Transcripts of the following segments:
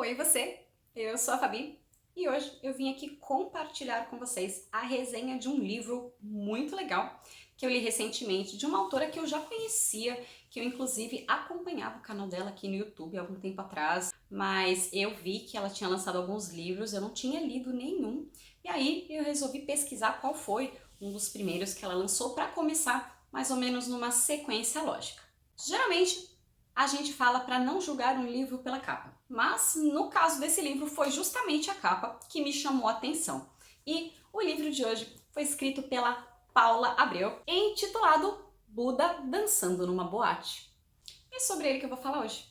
Oi, você! Eu sou a Fabi e hoje eu vim aqui compartilhar com vocês a resenha de um livro muito legal que eu li recentemente de uma autora que eu já conhecia, que eu inclusive acompanhava o canal dela aqui no YouTube há algum tempo atrás, mas eu vi que ela tinha lançado alguns livros, eu não tinha lido nenhum, e aí eu resolvi pesquisar qual foi um dos primeiros que ela lançou para começar mais ou menos numa sequência lógica. Geralmente, a gente fala para não julgar um livro pela capa, mas no caso desse livro foi justamente a capa que me chamou a atenção. E o livro de hoje foi escrito pela Paula Abreu, intitulado Buda Dançando numa Boate. É sobre ele que eu vou falar hoje.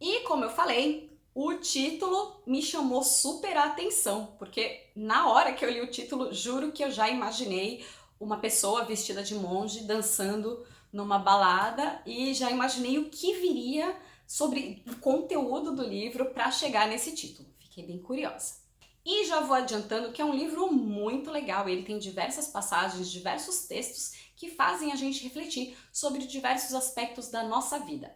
E como eu falei, o título me chamou super a atenção, porque na hora que eu li o título, juro que eu já imaginei uma pessoa vestida de monge dançando numa balada e já imaginei o que viria sobre o conteúdo do livro para chegar nesse título. Fiquei bem curiosa. E já vou adiantando que é um livro muito legal, ele tem diversas passagens, diversos textos que fazem a gente refletir sobre diversos aspectos da nossa vida.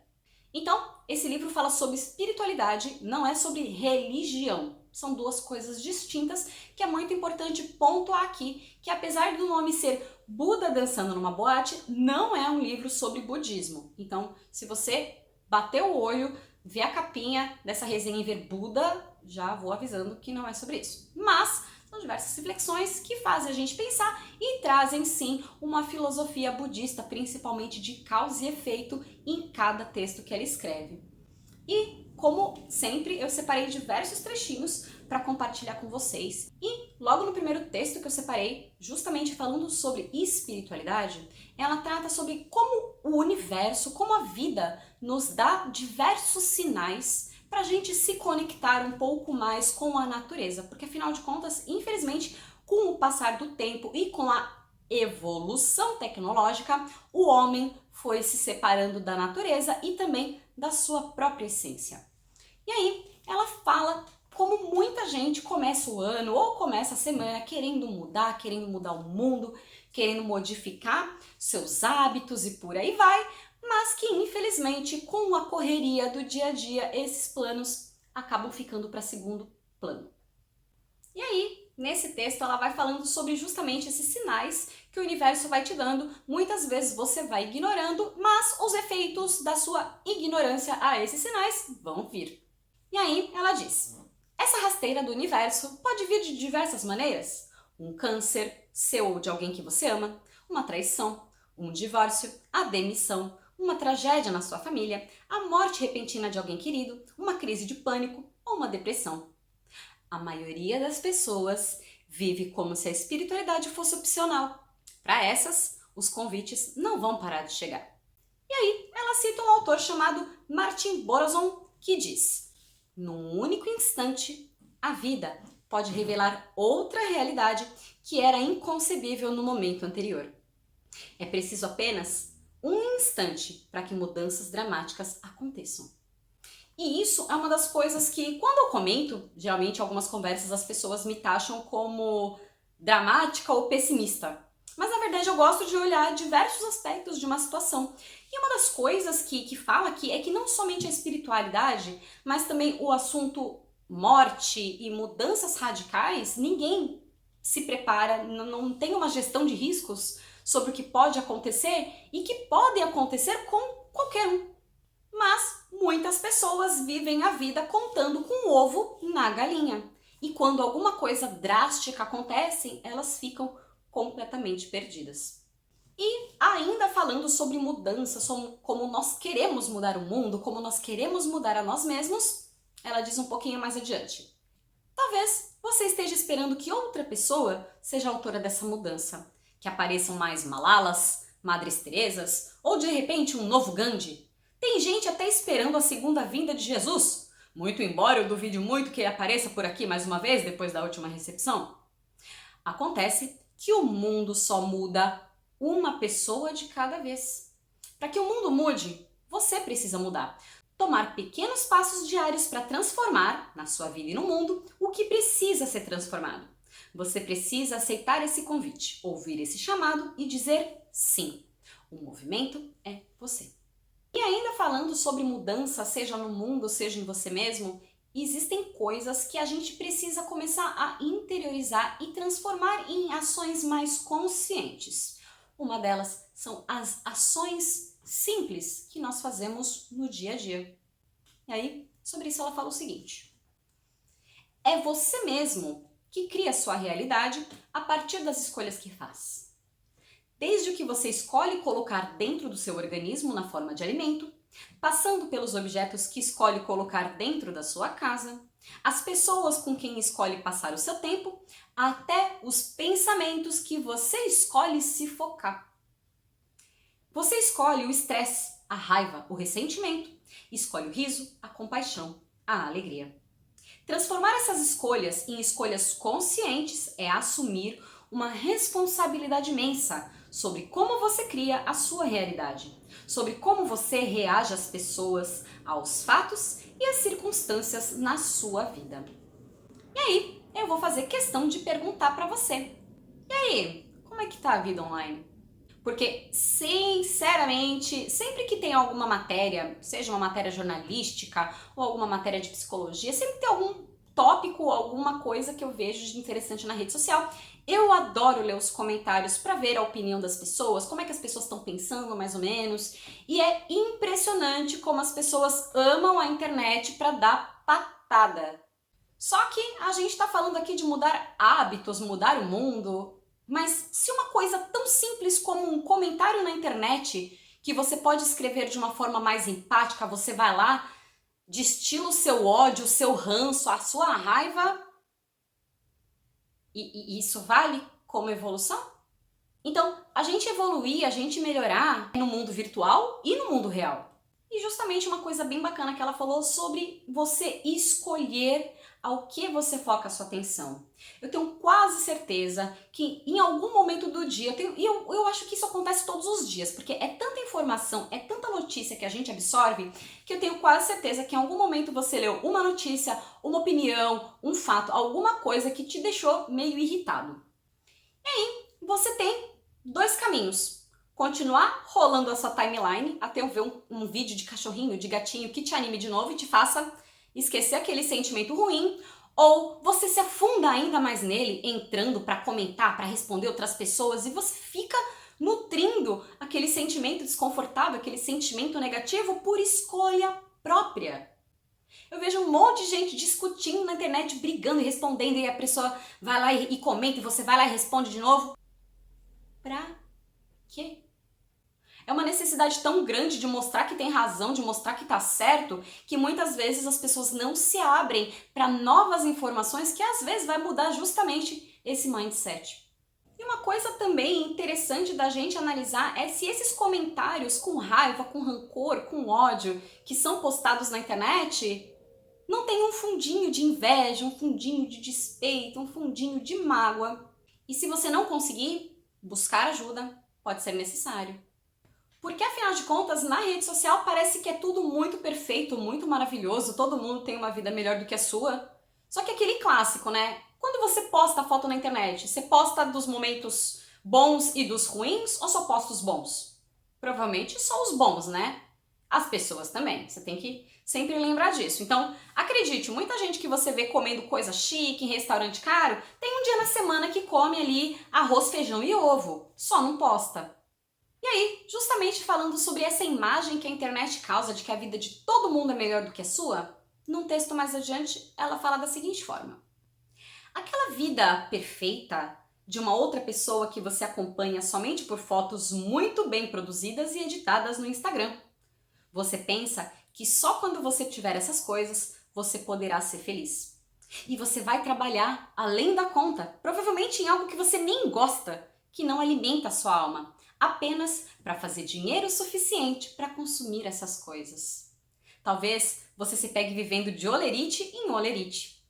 Então, esse livro fala sobre espiritualidade, não é sobre religião. São duas coisas distintas que é muito importante pontuar aqui, que apesar do nome ser Buda Dançando numa Boate, não é um livro sobre budismo. Então, se você bater o olho, ver a capinha dessa resenha e ver Buda, já vou avisando que não é sobre isso. Mas são diversas reflexões que fazem a gente pensar e trazem sim uma filosofia budista, principalmente de causa e efeito em cada texto que ela escreve. E, como sempre, eu separei diversos trechinhos para compartilhar com vocês. E logo no primeiro texto que eu separei, justamente falando sobre espiritualidade, ela trata sobre como o universo, como a vida nos dá diversos sinais para a gente se conectar um pouco mais com a natureza, porque afinal de contas, infelizmente, com o passar do tempo e com a evolução tecnológica, o homem foi se separando da natureza e também da sua própria essência. E aí, ela fala como muita gente começa o ano ou começa a semana querendo mudar o mundo, querendo modificar seus hábitos e por aí vai, mas que infelizmente com a correria do dia a dia esses planos acabam ficando para segundo plano. E aí, nesse texto ela vai falando sobre justamente esses sinais que o universo vai te dando, muitas vezes você vai ignorando, mas os efeitos da sua ignorância a esses sinais vão vir. E aí ela diz: essa rasteira do universo pode vir de diversas maneiras. Um câncer seu ou de alguém que você ama, uma traição, um divórcio, a demissão, uma tragédia na sua família, a morte repentina de alguém querido, uma crise de pânico ou uma depressão. A maioria das pessoas vive como se a espiritualidade fosse opcional. Para essas, os convites não vão parar de chegar. E aí, ela cita um autor chamado Martin Borazon, que diz: num único instante, a vida pode revelar outra realidade que era inconcebível no momento anterior. É preciso apenas um instante para que mudanças dramáticas aconteçam. E isso é uma das coisas que, quando eu comento, geralmente em algumas conversas as pessoas me taxam como dramática ou pessimista. Mas na verdade eu gosto de olhar diversos aspectos de uma situação. E uma das coisas que fala aqui é que não somente a espiritualidade, mas também o assunto morte e mudanças radicais, ninguém se prepara, não tem uma gestão de riscos sobre o que pode acontecer e que podem acontecer com qualquer um. Mas muitas pessoas vivem a vida contando com o ovo na galinha. E quando alguma coisa drástica acontece, elas ficam completamente perdidas. E ainda falando sobre mudança, como nós queremos mudar o mundo, como nós queremos mudar a nós mesmos, ela diz um pouquinho mais adiante: talvez você esteja esperando que outra pessoa seja a autora dessa mudança, que apareçam mais Malalas, Madres Teresas ou de repente um novo Gandhi. Tem gente até esperando a segunda vinda de Jesus, muito embora eu duvide muito que ele apareça por aqui mais uma vez depois da última recepção. Acontece que o mundo só muda uma pessoa de cada vez. Para que o mundo mude, você precisa mudar. Tomar pequenos passos diários para transformar, na sua vida e no mundo, o que precisa ser transformado. Você precisa aceitar esse convite, ouvir esse chamado e dizer sim. O movimento é você. E ainda falando sobre mudança, seja no mundo, seja em você mesmo, existem coisas que a gente precisa começar a interiorizar e transformar em ações mais conscientes. Uma delas são as ações simples que nós fazemos no dia a dia. E aí, sobre isso ela fala o seguinte: é você mesmo que cria a sua realidade a partir das escolhas que faz. Desde o que você escolhe colocar dentro do seu organismo na forma de alimento, passando pelos objetos que escolhe colocar dentro da sua casa, as pessoas com quem escolhe passar o seu tempo, até os pensamentos que você escolhe se focar. Você escolhe o estresse, a raiva, o ressentimento, escolhe o riso, a compaixão, a alegria. Transformar essas escolhas em escolhas conscientes é assumir uma responsabilidade imensa sobre como você cria a sua realidade, sobre como você reage às pessoas, aos fatos e às circunstâncias na sua vida. E aí, eu vou fazer questão de perguntar para você: e aí, como é que tá a vida online? Porque, sinceramente, sempre que tem alguma matéria, seja uma matéria jornalística ou alguma matéria de psicologia, sempre tem algum tópico, alguma coisa que eu vejo de interessante na rede social. Eu adoro ler os comentários para ver a opinião das pessoas, como é que as pessoas estão pensando mais ou menos. E é impressionante como as pessoas amam a internet para dar patada. Só que a gente está falando aqui de mudar hábitos, mudar o mundo. Mas se uma coisa tão simples como um comentário na internet, que você pode escrever de uma forma mais empática, você vai lá, destila o seu ódio, o seu ranço, a sua raiva, e isso vale como evolução? Então, a gente evoluir, a gente melhorar no mundo virtual e no mundo real. E justamente uma coisa bem bacana que ela falou sobre você escolher ao que você foca a sua atenção. Eu tenho quase certeza que em algum momento do dia, eu acho que isso acontece todos os dias, porque é tanta informação, é tanta notícia que a gente absorve, que eu tenho quase certeza que em algum momento você leu uma notícia, uma opinião, um fato, alguma coisa que te deixou meio irritado. E aí, você tem dois caminhos. Continuar rolando a sua timeline até eu ver um vídeo de cachorrinho, de gatinho que te anime de novo e te faça esquecer aquele sentimento ruim, ou você se afunda ainda mais nele, entrando para comentar, para responder outras pessoas, e você fica nutrindo aquele sentimento desconfortável, aquele sentimento negativo por escolha própria. Eu vejo um monte de gente discutindo na internet, brigando e respondendo, e a pessoa vai lá e comenta, e você vai lá e responde de novo. Pra quê? É uma necessidade tão grande de mostrar que tem razão, de mostrar que tá certo, que muitas vezes as pessoas não se abrem para novas informações que às vezes vai mudar justamente esse mindset. E uma coisa também interessante da gente analisar é se esses comentários com raiva, com rancor, com ódio que são postados na internet não tem um fundinho de inveja, um fundinho de despeito, um fundinho de mágoa. E se você não conseguir, buscar ajuda pode ser necessário. Porque, afinal de contas, na rede social parece que é tudo muito perfeito, muito maravilhoso, todo mundo tem uma vida melhor do que a sua. Só que aquele clássico, né? Quando você posta a foto na internet, você posta dos momentos bons e dos ruins ou só posta os bons? Provavelmente só os bons, né? As pessoas também, você tem que sempre lembrar disso. Então, acredite, muita gente que você vê comendo coisa chique, em restaurante caro, tem um dia na semana que come ali arroz, feijão e ovo, só não posta. E aí, justamente falando sobre essa imagem que a internet causa de que a vida de todo mundo é melhor do que a sua, num texto mais adiante, ela fala da seguinte forma: aquela vida perfeita de uma outra pessoa que você acompanha somente por fotos muito bem produzidas e editadas no Instagram. Você pensa que só quando você tiver essas coisas, você poderá ser feliz. E você vai trabalhar além da conta, provavelmente em algo que você nem gosta, que não alimenta a sua alma, apenas para fazer dinheiro suficiente para consumir essas coisas. Talvez você se pegue vivendo de olerite em olerite.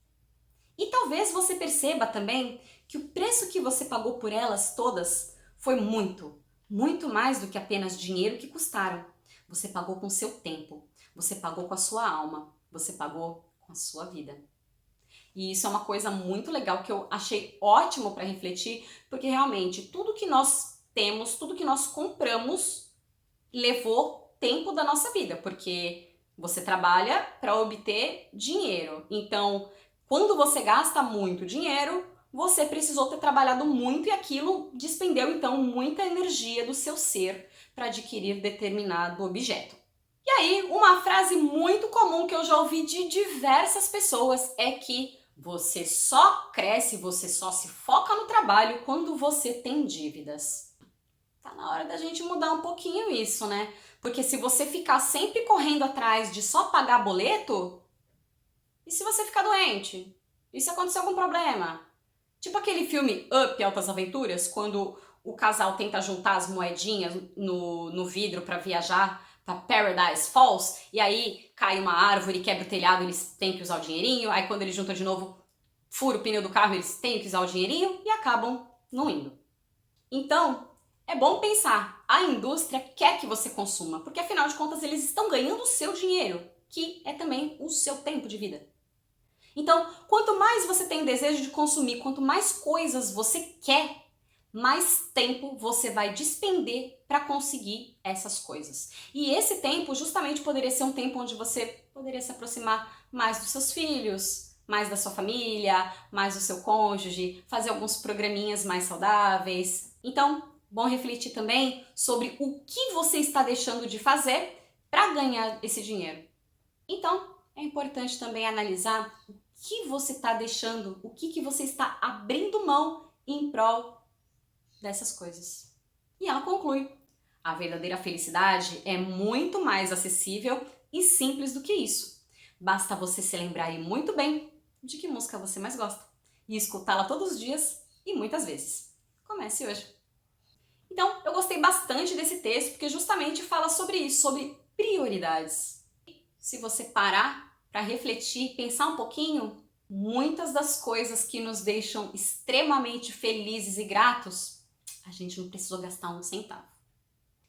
E talvez você perceba também que o preço que você pagou por elas todas foi muito, muito mais do que apenas dinheiro que custaram. Você pagou com seu tempo, você pagou com a sua alma, você pagou com a sua vida. E isso é uma coisa muito legal que eu achei ótimo para refletir, porque realmente tudo que nós temos, tudo que nós compramos levou tempo da nossa vida, porque Você trabalha para obter dinheiro. Então, quando você gasta muito dinheiro, você precisou ter trabalhado muito e aquilo despendeu então muita energia do seu ser para adquirir determinado objeto. E aí, uma frase muito comum que eu já ouvi de diversas pessoas é que você só cresce, você só se foca no trabalho quando você tem dívidas. Tá na hora da gente mudar um pouquinho isso, né? Porque se você ficar sempre correndo atrás de só pagar boleto, e se você ficar doente? E se acontecer algum problema? Tipo aquele filme Up, Altas Aventuras, quando o casal tenta juntar as moedinhas no vidro para viajar para Paradise Falls, e aí cai uma árvore, quebra o telhado, eles têm que usar o dinheirinho, aí quando eles juntam de novo, fura o pneu do carro, eles têm que usar o dinheirinho e acabam não indo. Então, é bom pensar, a indústria quer que você consuma, porque afinal de contas eles estão ganhando o seu dinheiro, que é também o seu tempo de vida. Então, quanto mais você tem desejo de consumir, quanto mais coisas você quer, mais tempo você vai despender para conseguir essas coisas. E esse tempo justamente poderia ser um tempo onde você poderia se aproximar mais dos seus filhos, mais da sua família, mais do seu cônjuge, fazer alguns programinhas mais saudáveis. Então, bom refletir também sobre o que você está deixando de fazer para ganhar esse dinheiro. Então, é importante também analisar o que você está deixando, o que você está abrindo mão em prol dessas coisas. E ela conclui: a verdadeira felicidade é muito mais acessível e simples do que isso. Basta você se lembrar muito bem de que música você mais gosta e escutá-la todos os dias e muitas vezes. Comece hoje. Então, eu gostei bastante desse texto porque justamente fala sobre isso, sobre prioridades. Se você parar para refletir, pensar um pouquinho, muitas das coisas que nos deixam extremamente felizes e gratos, a gente não precisou gastar um centavo.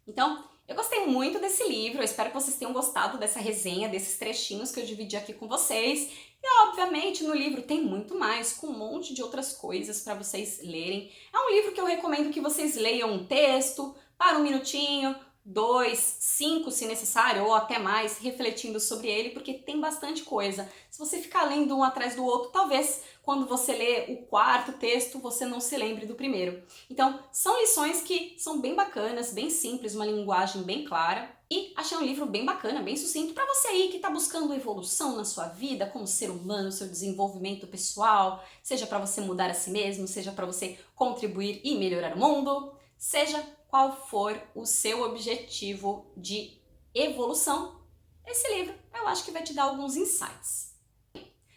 Então, eu gostei muito desse livro, eu espero que vocês tenham gostado dessa resenha, desses trechinhos que eu dividi aqui com vocês. E, obviamente, no livro tem muito mais, com um monte de outras coisas para vocês lerem. É um livro que eu recomendo que vocês leiam um texto, para um minutinho, 2, 5 se necessário, ou até mais, refletindo sobre ele, porque tem bastante coisa. Se você ficar lendo um atrás do outro, talvez quando você lê o quarto texto, você não se lembre do primeiro. Então, são lições que são bem bacanas, bem simples, uma linguagem bem clara. E achei um livro bem bacana, bem sucinto, para você aí que está buscando evolução na sua vida, como ser humano, seu desenvolvimento pessoal, seja para você mudar a si mesmo, seja para você contribuir e melhorar o mundo, seja qual for o seu objetivo de evolução, esse livro eu acho que vai te dar alguns insights.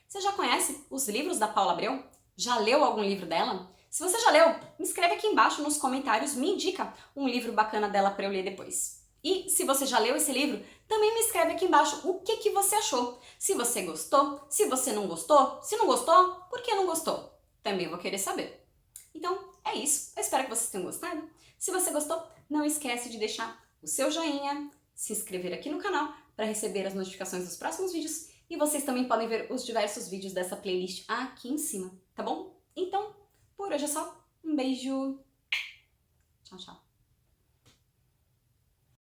Você já conhece os livros da Paula Abreu? Já leu algum livro dela? Se você já leu, me escreve aqui embaixo nos comentários, me indica um livro bacana dela para eu ler depois. E se você já leu esse livro, também me escreve aqui embaixo o que você achou. Se você gostou, se você não gostou, se não gostou, por que não gostou? Também vou querer saber. Então, é isso. Eu espero que vocês tenham gostado. Se você gostou, não esquece de deixar o seu joinha, se inscrever aqui no canal para receber as notificações dos próximos vídeos e vocês também podem ver os diversos vídeos dessa playlist aqui em cima, tá bom? Então, por hoje é só. Um beijo. Tchau, tchau.